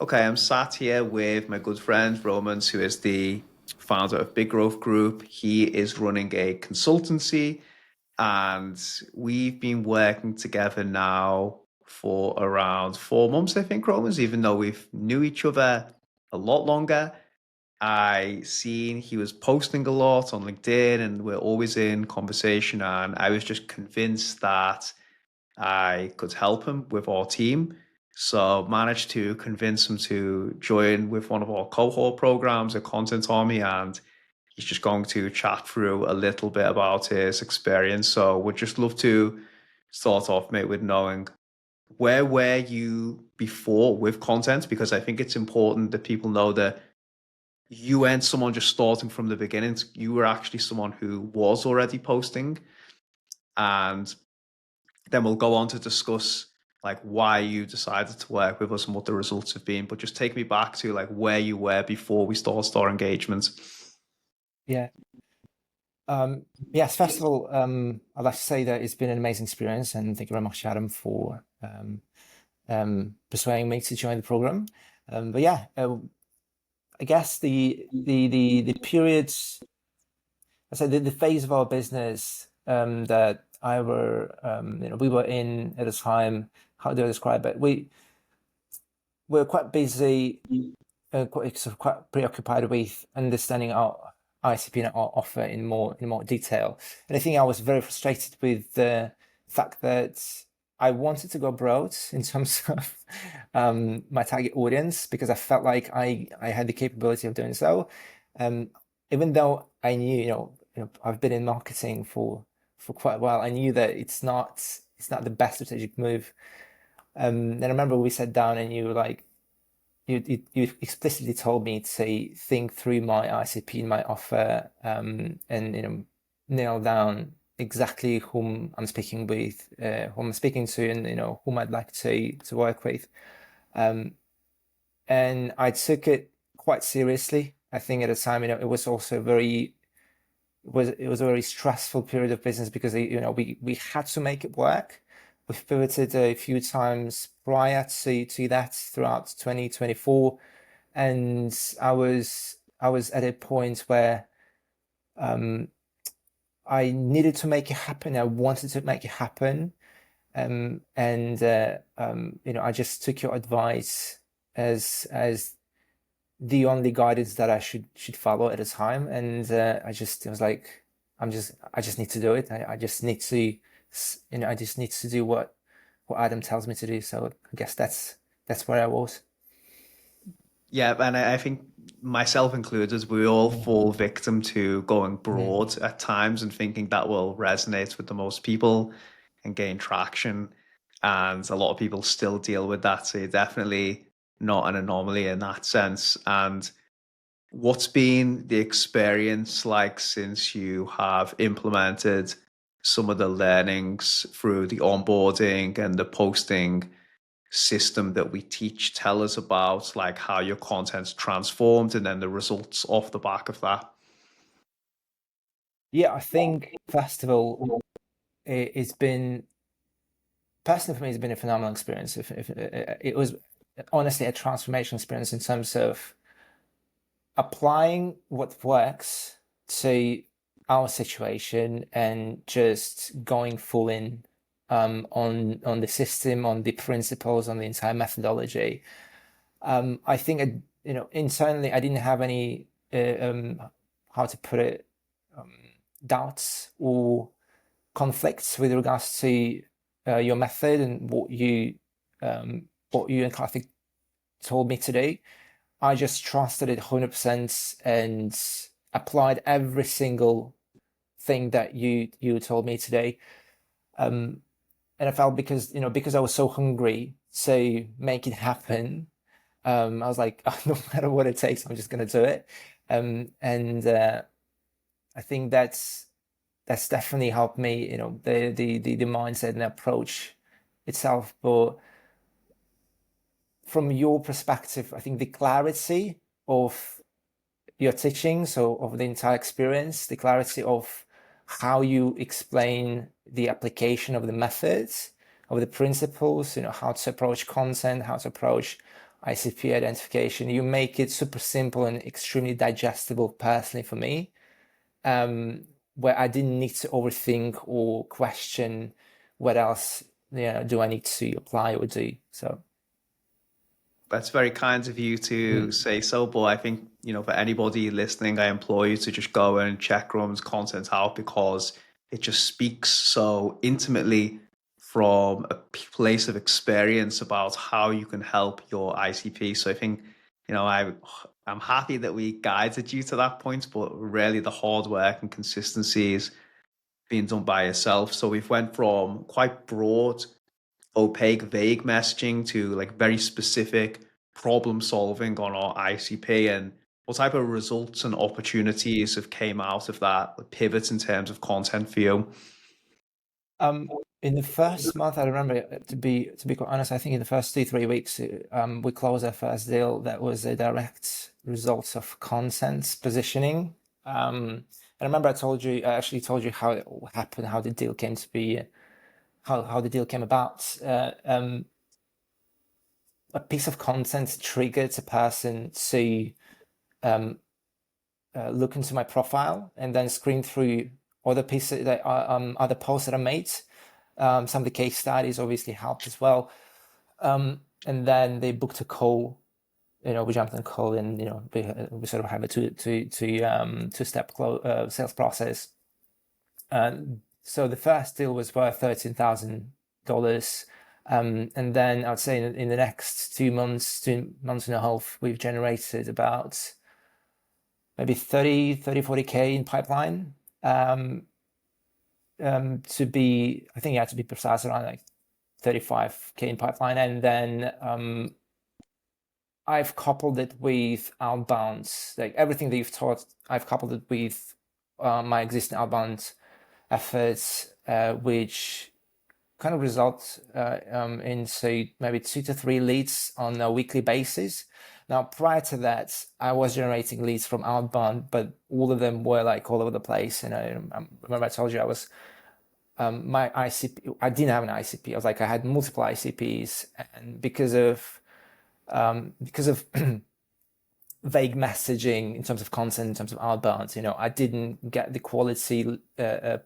Okay, I'm sat here with my good friend Romans, who is the founder of Big Growth Group. He is running a consultancy, and we've been working together now for around 4 months, I think, Romans, even though we've knew each other a lot longer. I seen he was posting a lot on LinkedIn, and we're always in conversation, and I was just convinced that I could help him with our team. So managed to convince him to join with one of our cohort programs at Content Army, and he's just going to chat through a little bit about his experience. So would just love to start off, mate, with knowing where were you before with content? Because I think it's important that people know that you weren't someone just starting from the beginning. You were actually someone who was already posting, and then we'll go on to discuss like why you decided to work with us and what the results have been. But just take me back to like where you were before we started our engagements. Yeah. Yes, first of all, I'd like to say that it's been an amazing experience, and thank you very much, Adam, for persuading me to join the program. But yeah, I guess the periods, I said the phase of our business that we were in at the time. How do I describe it? We were quite busy, quite preoccupied with understanding our ICP and our offer in more detail. And I think I was very frustrated with the fact that I wanted to go abroad in terms of my target audience, because I felt like I had the capability of doing so. Um, Even though I knew, I've been in marketing for quite a while, I knew that it's not the best strategic move. And I remember we sat down and you were like, you explicitly told me to think through my ICP and my offer, and nail down exactly whom I'm speaking with, whom I'm speaking to, and whom I'd like to work with. Um, and I took it quite seriously. I think at the time, it was also it was a very stressful period of business because we had to make it work. We've pivoted a few times prior to that throughout 2024, and I was at a point where um, I needed to make it happen. I wanted to make it happen, and I just took your advice as the only guidance that I should follow at the time, and it was like, I just need to do it. I just need to, I just need to do what Adam tells me to do. So I guess that's where I was. Yeah, and I think myself included, we all Mm, fall victim to going mm, broad at times and thinking that will resonate with the most people and gain traction. And a lot of people still deal with that. So you're definitely not an anomaly in that sense. And what's been the experience like since you have implemented some of the learnings through the onboarding and the posting system that we teach? Tell us about like how your content's transformed and then the results off the back of that. Yeah, I think first of all, it's been personally for me, it's been a phenomenal experience. If it was honestly a transformation experience in terms of applying what works to our situation and just going full in on the system, on the principles, on the entire methodology. I think internally I didn't have any how to put it, um, doubts or conflicts with regards to your method and what you and Karthik told me today. I just trusted it 100% and applied every single thing that you told me today. Um, and I felt because I was so hungry to make it happen. I was like, no matter what it takes, I'm just gonna do it. And I think that's definitely helped me. The mindset and approach itself. But from your perspective, I think the clarity of your teaching, so of the entire experience, the clarity of how you explain the application of the methods, of the principles, how to approach content, how to approach ICP identification. You make it super simple and extremely digestible personally for me, where I didn't need to overthink or question what else do I need to apply or do. So That's very kind of you to say so, but I think, for anybody listening, I implore you to just go and check Roman's content out because it just speaks so intimately from a place of experience about how you can help your ICP. So I think, I'm happy that we guided you to that point, but really the hard work and consistency is being done by yourself. So we've went from quite broad, opaque, vague messaging to like very specific problem solving on our ICP, and what type of results and opportunities have came out of that pivot in terms of content for you? In the first month, I remember, to be quite honest, I think in the first 2-3 weeks, we closed our first deal that was a direct result of content positioning. I remember I actually told you how it happened, how the deal came to be, how the deal came about. A piece of content triggered a person to look into my profile and then screen through other pieces that other posts that I made. Some of the case studies obviously helped as well. And then they booked a call. We jumped on a call, and we sort of have a two-step sales process. So the first deal was worth $13,000. And then I'd say in the next 2 months and a half, we've generated about maybe 40K in pipeline. To be precise, around like 35K in pipeline. And then I've coupled it with outbounds, like everything that you've taught, I've coupled it with my existing outbound efforts, which kind of result in, say, maybe 2 to 3 leads on a weekly basis. Now, prior to that, I was generating leads from outbound, but all of them were like all over the place. And I remember I told you I was my ICP. I didn't have an ICP. I had multiple ICPs, and because of vague messaging in terms of content, in terms of outbound, I didn't get the quality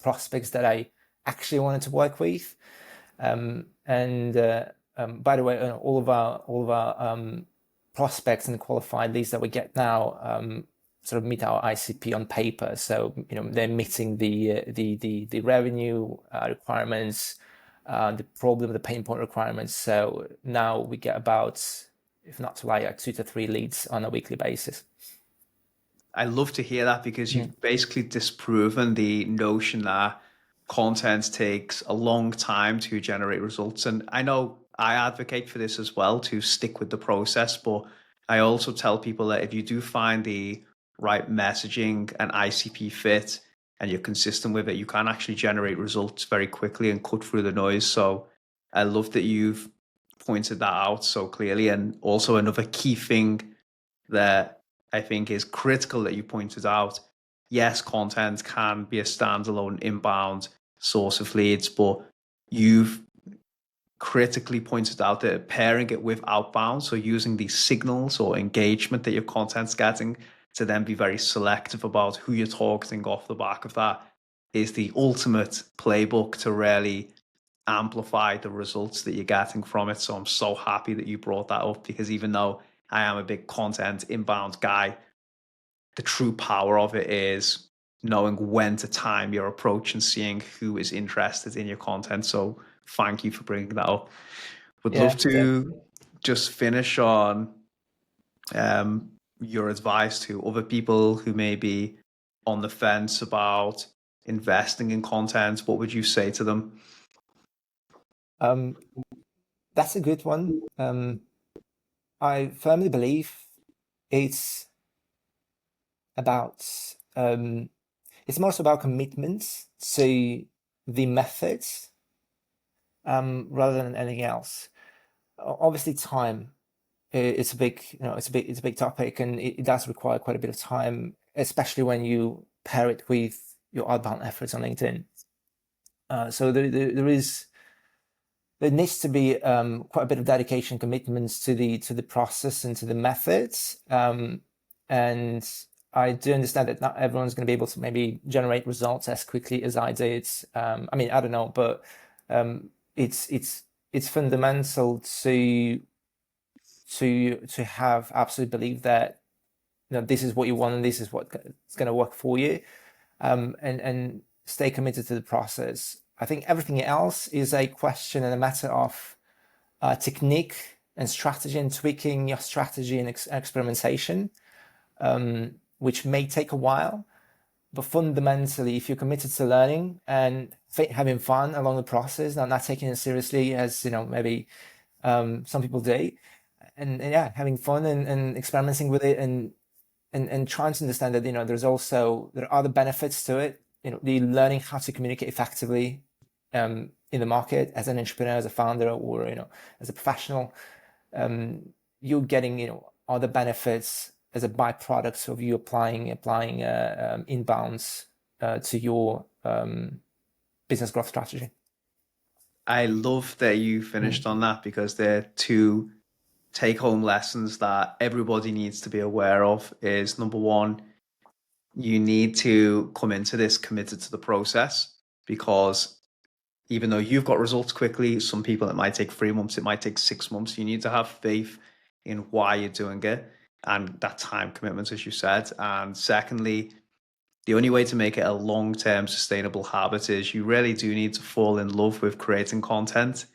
prospects that I actually wanted to work with. And by the way, all of our prospects and qualified leads that we get now sort of meet our ICP on paper. So they're meeting the revenue requirements, the pain point requirements. So now we get about, if not to lie, like 2 to 3 leads on a weekly basis. I love to hear that because you've basically disproven the notion that content takes a long time to generate results. And I know I advocate for this as well, to stick with the process, but I also tell people that if you do find the right messaging and ICP fit and you're consistent with it, you can actually generate results very quickly and cut through the noise. So I love that you've pointed that out so clearly. And also another key thing that I think is critical that you pointed out. Yes, content can be a standalone inbound source of leads, but you've critically pointed out that pairing it with outbound, so using these signals or engagement that your content's getting to then be very selective about who you're targeting off the back of that, is the ultimate playbook to really amplify the results that you're getting from it. So I'm so happy that you brought that up, because even though I am a big content inbound guy, the true power of it is knowing when to time your approach and seeing who is interested in your content. So thank you for bringing that up. Would love to just finish on your advice to other people who may be on the fence about investing in content. What would you say to them? That's a good one. I firmly believe it's about it's more about commitment to the methods rather than anything else. Obviously, time, it's a big topic, and it does require quite a bit of time, especially when you pair it with your outbound efforts on LinkedIn. So there is there needs to be quite a bit of dedication, commitments to the process and to the methods. And I do understand that not everyone's going to be able to maybe generate results as quickly as I did. I mean, I don't know, but it's fundamental to have absolute belief that this is what you want and this is what's going to work for you, and stay committed to the process. I think everything else is a question and a matter of technique and strategy, and tweaking your strategy and experimentation, which may take a while. But fundamentally, if you're committed to learning and having fun along the process, not taking it seriously as maybe some people do, and yeah, having fun and experimenting with it, and trying to understand that there are other benefits to it. The learning how to communicate effectively in the market as an entrepreneur, as a founder, or as a professional. You're getting other benefits as a byproduct of you applying inbounds to your business growth strategy. I love that you finished on that, because they're two take-home lessons that everybody needs to be aware of. Is number one, you need to come into this committed to the process, because even though you've got results quickly, some people it might take 3 months, it might take 6 months. You need to have faith in why you're doing it and that time commitment, as you said. And secondly, the only way to make it a long-term sustainable habit is you really do need to fall in love with creating content.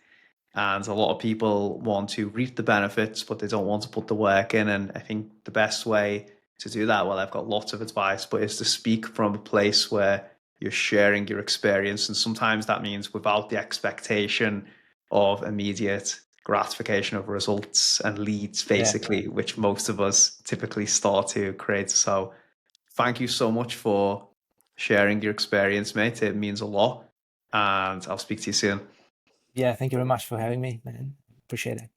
And a lot of people want to reap the benefits, but they don't want to put the work in. And I think the best way to do that, well, I've got lots of advice, but is to speak from a place where you're sharing your experience. And sometimes that means without the expectation of immediate gratification of results and leads, Yeah. basically, which most of us typically start to create. So thank you so much for sharing your experience, mate. It means a lot. And I'll speak to you soon. Yeah, thank you very much for having me, man. Appreciate it.